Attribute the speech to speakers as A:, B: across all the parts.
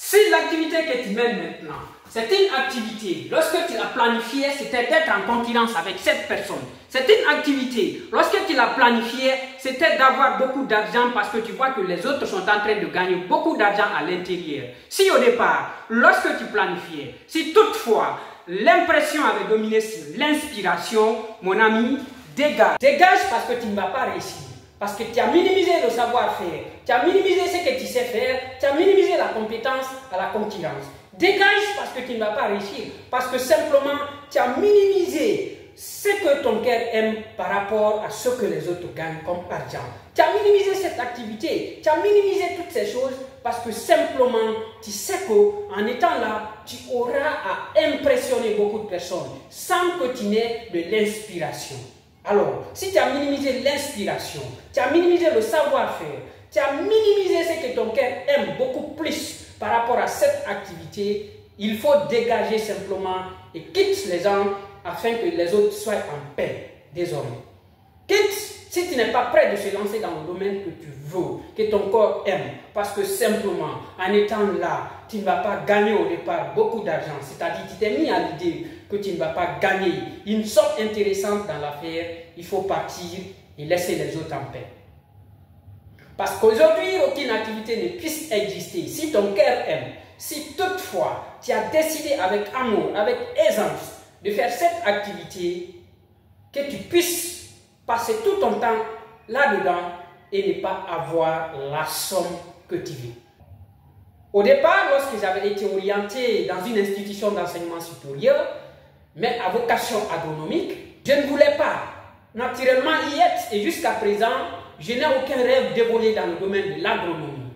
A: Si l'activité que tu mènes maintenant, c'est une activité, lorsque tu l'as planifiée, c'était d'être en concurrence avec cette personne. C'est une activité, lorsque tu l'as planifiée, c'était d'avoir beaucoup d'argent parce que tu vois que les autres sont en train de gagner beaucoup d'argent à l'intérieur. Si au départ, lorsque tu planifiais, si toutefois l'impression avait dominé sur l'inspiration, mon ami, dégage. Dégage parce que tu ne vas pas réussir. Parce que tu as minimisé le savoir-faire, tu as minimisé ce que tu sais faire, tu as minimisé la compétence à la concurrence. Dégage parce que tu ne vas pas réussir, parce que simplement tu as minimisé ce que ton cœur aime par rapport à ce que les autres gagnent comme argent. Tu as minimisé cette activité, tu as minimisé toutes ces choses parce que simplement tu sais qu'en étant là, tu auras à impressionner beaucoup de personnes sans que tu n'aies de l'inspiration. Alors, si tu as minimisé l'inspiration, tu as minimisé le savoir-faire, tu as minimisé ce que ton cœur aime beaucoup plus par rapport à cette activité, il faut dégager simplement et quitte les gens afin que les autres soient en paix désormais. Quitte si tu n'es pas prêt de se lancer dans le domaine que tu veux, que ton corps aime, parce que simplement, en étant là, tu ne vas pas gagner au départ beaucoup d'argent. C'est-à-dire que tu t'es mis à l'idée que tu ne vas pas gagner une somme intéressante dans l'affaire, il faut partir et laisser les autres en paix. Parce qu'aujourd'hui, aucune activité ne puisse exister. Si ton cœur aime, si toutefois tu as décidé avec amour, avec aisance de faire cette activité, que tu puisses passer tout ton temps là-dedans et ne pas avoir la somme que tu veux. Au départ, lorsque j'avais été orienté dans une institution d'enseignement supérieur, mais à vocation agronomique, je ne voulais pas naturellement y être. Et jusqu'à présent, je n'ai aucun rêve d'évoluer dans le domaine de l'agronomie.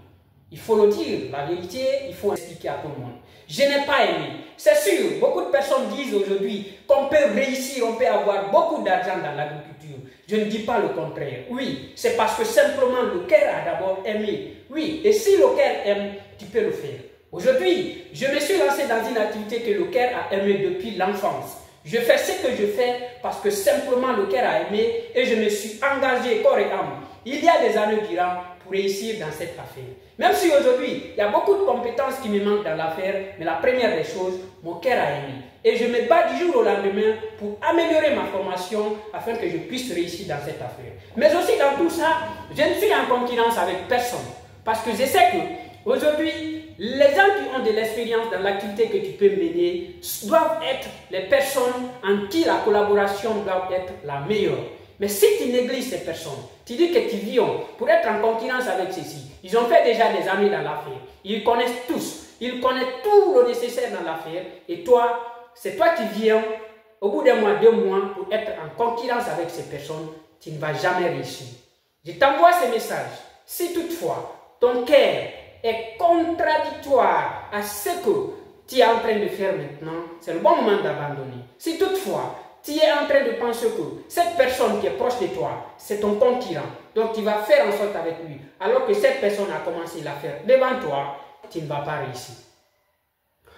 A: Il faut le dire, la vérité, il faut expliquer à tout le monde. Je n'ai pas aimé. C'est sûr, beaucoup de personnes disent aujourd'hui qu'on peut réussir, on peut avoir beaucoup d'argent dans l'agriculture. Je ne dis pas le contraire. Oui, c'est parce que simplement le cœur a d'abord aimé. Oui, et si le cœur aime, tu peux le faire. Aujourd'hui, je me suis lancé dans une activité que le cœur a aimé depuis l'enfance. Je fais ce que je fais parce que simplement le cœur a aimé et je me suis engagé corps et âme. Il y a des années durant pour réussir dans cette affaire. Même si aujourd'hui, il y a beaucoup de compétences qui me manquent dans l'affaire, mais la première des choses, mon cœur a aimé. Et je me bats du jour au lendemain pour améliorer ma formation afin que je puisse réussir dans cette affaire. Mais aussi dans tout ça, je ne suis en concurrence avec personne. Parce que je sais qu'aujourd'hui, les gens qui ont de l'expérience dans l'activité que tu peux mener doivent être les personnes en qui la collaboration doit être la meilleure. Mais si tu négliges ces personnes, tu dis que tu viens pour être en concurrence avec ceux-ci. Ils ont fait déjà des années dans l'affaire. Ils connaissent tous. Ils connaissent tout le nécessaire dans l'affaire. Et toi, c'est toi qui viens au bout d'un mois, 2 mois pour être en concurrence avec ces personnes. Tu ne vas jamais réussir. Je t'envoie ce message. Si toutefois, ton cœur est contradictoire à ce que tu es en train de faire maintenant, c'est le bon moment d'abandonner. Si toutefois, tu es en train de penser que cette personne qui est proche de toi, c'est ton concurrent, donc tu vas faire en sorte avec lui, alors que cette personne a commencé l'affaire devant toi, tu ne vas pas réussir.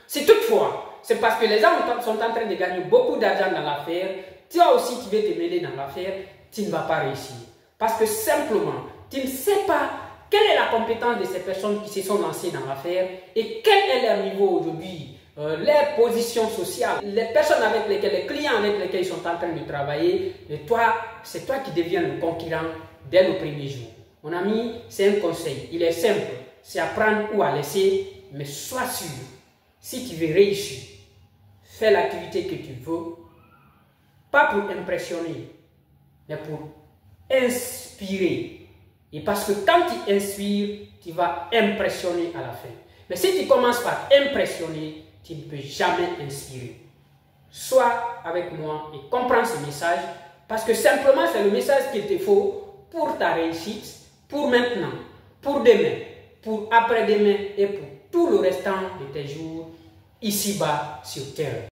A: Si toutefois, c'est parce que les gens sont en train de gagner beaucoup d'argent dans l'affaire, toi aussi tu veux te mêler dans l'affaire, tu ne vas pas réussir. Parce que simplement, tu ne sais pas quelle est la compétence de ces personnes qui se sont lancées dans l'affaire et quel est leur niveau aujourd'hui. Les positions sociales, les personnes avec lesquelles, les clients avec lesquels ils sont en train de travailler, et toi, c'est toi qui deviens le concurrent dès le premier jour. Mon ami, c'est un conseil, il est simple, c'est à prendre ou à laisser, mais sois sûr, si tu veux réussir, fais l'activité que tu veux, pas pour impressionner, mais pour inspirer. Et parce que quand tu inspires, tu vas impressionner à la fin. Mais si tu commences par impressionner, tu ne peux jamais inspirer. Sois avec moi et comprends ce message parce que simplement c'est le message qu'il te faut pour ta réussite, pour maintenant, pour demain, pour après-demain et pour tout le restant de tes jours ici-bas sur terre.